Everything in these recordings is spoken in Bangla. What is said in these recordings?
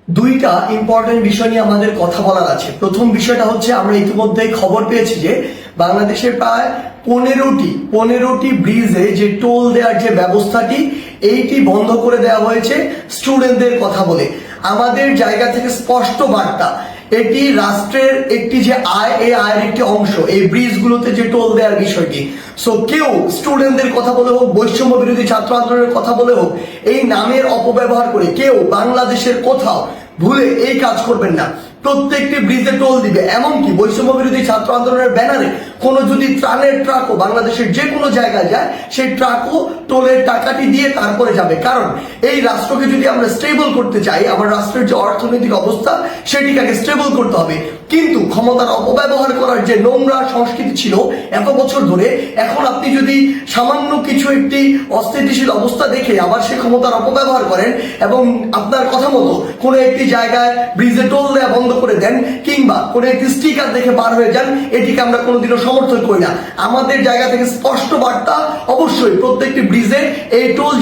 দুইটা ইম্পর্টেন্ট বিষয় নিয়ে আমাদের কথা বলার আছে। প্রথম বিষয়টা হচ্ছে, আমরা ইতিমধ্যেই খবর পেয়েছি যে বাংলাদেশের প্রায় পনেরোটি ব্রিজে যে টোল দেওয়ার যে ব্যবস্থাটি, এইটি বন্ধ করে দেওয়া হয়েছে স্টুডেন্টদের কথা বলে। আমাদের জায়গা থেকে স্পষ্ট বার্তা, এটি রাষ্ট্রের একটি যে আয়, এই আয়ের একটি অংশ এই ব্রিজগুলোতে যে টোল দেওয়ার বিষয়টি। সো কেউ স্টুডেন্টদের কথা বলে হোক, বৈষম্য বিরোধী ছাত্র আন্দোলনের কথা বলে হোক, এই নামের অপব্যবহার করে কেউ বাংলাদেশের কোথাও ভুলে এই কাজ করবেন না। প্রত্যেকটি ব্রিজে টোল দিবে, এমনকি বৈষম্য বিরোধী ছাত্র আন্দোলনের ব্যানারে কোনো যদি ত্রাণের ট্রাকও বাংলাদেশের যে কোনো জায়গায় যায়, সেই ট্রাকও টোলের টাকাটি দিয়ে তারপরে যাবে। কারণ এই রাষ্ট্রকে যদি আমরা স্টেবল করতে চাই, আমার রাষ্ট্রের যে অর্থনৈতিক অবস্থা সেটিকে আগে স্টেবল করতে হবে। কিন্তু ক্ষমতার অপব্যবহার করার যে নোংরা সংস্কৃতি ছিল এত বছর ধরে, এখন আপনি যদি সামান্য কিছু একটি অস্থিতিশীল অবস্থা দেখে আবার সে ক্ষমতার অপব্যবহার করেন এবং আপনার কথা মতো কোনো একটি জায়গায় ব্রিজে টোল দেওয়া বন্ধ করে দেন, কিংবা কোনো একটি স্টিকার দেখে বার হয়ে যান, এটিকে আমরা কোনোদিনও সমর্থন করি না। আমাদের জায়গা থেকে স্পষ্ট বার্তা, অবশ্যই প্রত্যেকটি ব্রিজে এই টোল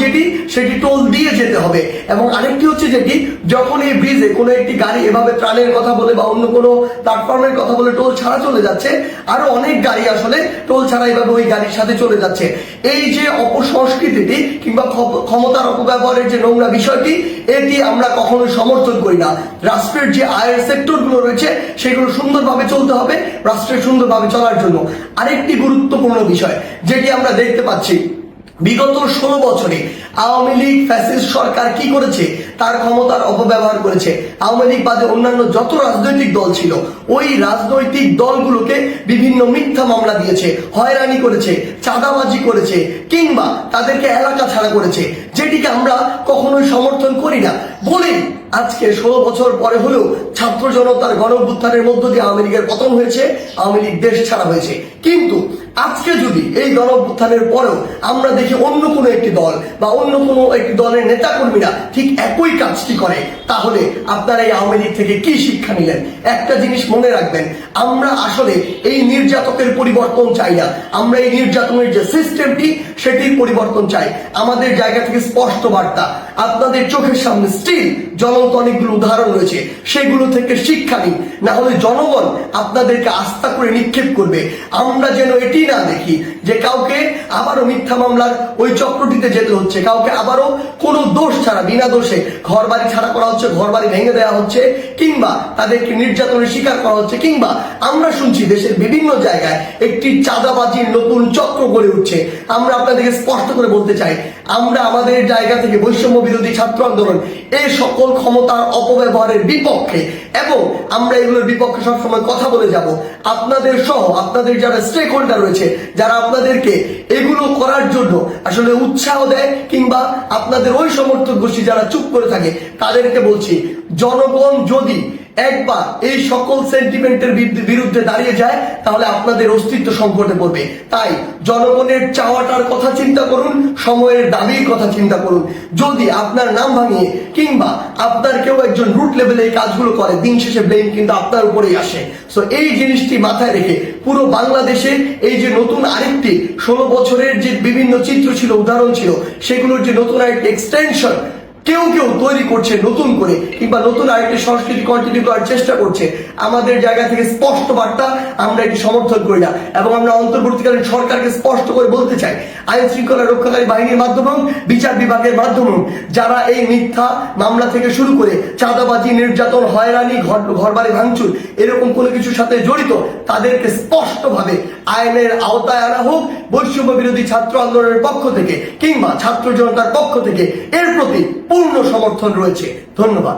সেটি টোল দিয়ে যেতে হবে। এবং আরেকটি হচ্ছে যেটি, যখন এই ব্রিজে কোনো একটি গাড়ি এভাবে ত্রাণের কথা বলে বা অন্য কোনো প্ল্যাটফর্মের কথা বলে টোল ছাড়া চলে যাচ্ছে, আরো অনেক গাড়ি আসলে টোল ছাড়া এভাবে ওই গাড়ির সাথে চলে যাচ্ছে। এই যে অপসংস্কৃতিটি কিংবা ক্ষমতার অপব্যবহারের যে নোংরা বিষয়টি, এটি আমরা কখনোই সমর্থন করি না। রাষ্ট্রের যে আয়ের সেক্টর গুলো রয়েছে সেগুলো সুন্দরভাবে চলতে হবে রাষ্ট্রের সুন্দরভাবে চলার জন্য। আরেকটি গুরুত্বপূর্ণ বিষয় যেটি আমরা দেখতে পাচ্ছি, বিগত 16 বছরে আওয়ামী লীগ ফ্যাসিস্ট সরকার কি করেছে, তার ক্ষমতার অপব্যবহার করেছে। আওয়ামী লীগ বাদে অন্যান্য যত রাজনৈতিক দল ছিল, ওই রাজনৈতিক দলগুলোকে বিভিন্ন মিথ্যা মামলা দিয়েছে, হয়রানি করেছে, চাঁদাবাজি করেছে, কিংবা তাদেরকে এলাকা ছাড়া করেছে, যেটিকে আমরা কখনোই সমর্থন করি না। বলেই আজকে 16 বছর পরে হলেও ছাত্র জনতার গণঅভ্যুত্থানের মধ্য দিয়ে আওয়ামী লীগের পতন হয়েছে, আওয়ামী লীগ দেশ ছাড়া হয়েছে। কিন্তু আজকে যদি এই গণঅভ্যুত্থানের পরেও আমরা দেখি অন্য কোনো একটি দল বা অন্য কোনো একটি দলের নেতাকর্মীরা ঠিক একই কাজটি করে, তাহলে আপনারা এই আওয়ামী লীগ থেকে কি শিক্ষা নিলেন? একটা জিনিস মনে রাখবেন, আমরা আসলে এই নির্যাতকের পরিবর্তন চাই না, আমরা এই নির্যাতনের যে সিস্টেমটি সেটির পরিবর্তন চাই। আমাদের জায়গা থেকে স্পষ্ট বার্তা, আপনাদের চোখের সামনে স্টিল জ্বলন্ত অনেকগুলো উদাহরণ রয়েছে, সেগুলো থেকে শিক্ষা নিন, না হলে জনগণ আপনাদেরকে আস্থা করে নিক্ষেপ করবে। আমরা যেন এটি না দেখি যে কাউকে আবারও মিথ্যা মামলার ওই চক্রটিতে যেতে হচ্ছে, কাউকে আবারও কোনো দোষ ছাড়া বিনা দোষে ঘর বাড়ি ছাড়া করা হচ্ছে, ঘর বাড়ি ভেঙে দেওয়া হচ্ছে, কিংবা তাদেরকে নির্যাতনের শিকার করা হচ্ছে, কিংবা আমরা শুনছি দেশের বিভিন্ন জায়গায় একটি চাঁদাবাজির নতুন চক্র গড়ে উঠছে। আমরা আপনাদেরকে স্পষ্ট করে বলতে চাই, আমরা আমাদের জায়গা থেকে বৈষম্য বিরোধী ছাত্র আন্দোলন এই সকল ক্ষমতার অপব্যবহারের বিপক্ষে, এবং আমরা এগুলোর বিপক্ষে সবসময় কথা বলে যাব। আপনাদের সহ আপনাদের যারা স্টেক হোল্ডার রয়েছে, যারা আপনাদেরকে এগুলো করার জন্য আসলে উৎসাহ দেয়, কিংবা আপনাদের ওই সমর্থক গোষ্ঠী যারা চুপ করে থাকে, তাদেরকে বলছি, জনগণ যদি একবার এই সকল সেন্টিমেন্টের বিরুদ্ধে দাঁড়িয়ে যায়, তাহলে আপনাদের অস্তিত্ব সংকটে পড়বে। তাই জনগণের চাওয়াটার কথা চিন্তা করুন, সময়ের দাবির কথা চিন্তা করুন। যদি আপনার নাম ভাঙিয়ে কিংবা আপনার কেউ একজন রুট লেভেলে এই কাজগুলো করে, দিন শেষে ব্লেম কিন্তু আপনার উপরেই আসে। সো এই জিনিসটি মাথায় রেখে পুরো বাংলাদেশে এই যে নতুন আরেকটি 16 বছরের যে বিভিন্ন চিত্র ছিল, উদাহরণ ছিল, সেগুলোর যে নতুন আরেকটি এক্সটেনশন কেউ তৈরি করছে নতুন করে, কিংবা নতুন আরেকটি সংস্কৃতি কন্টিনিউ করার চেষ্টা করছে, আমাদের জায়গা থেকে স্পষ্ট বার্তা, আমরা এটি সমর্থন করি না। এবং আমরা অন্তর্বর্তীকালীন সরকারকে স্পষ্ট করে বলতে চাই, আইন শৃঙ্খলা রক্ষাকারী বাহিনীর মাধ্যমে, বিচার বিভাগের মাধ্যমে যারা এই মিথ্যা মামলা থেকে শুরু করে চাঁদাবাজি, নির্যাতন, হয়রানি, ঘরবাড়ি ভাঙচুর এরকম কোনো কিছুর সাথে জড়িত, তাদেরকে স্পষ্টভাবে আইনের আওতায় আনা হোক। বৈষম্য বিরোধী ছাত্র আন্দোলনের পক্ষ থেকে কিংবা ছাত্র জনতার পক্ষ থেকে এর প্রতি পূর্ণ সমর্থন রয়েছে। ধন্যবাদ।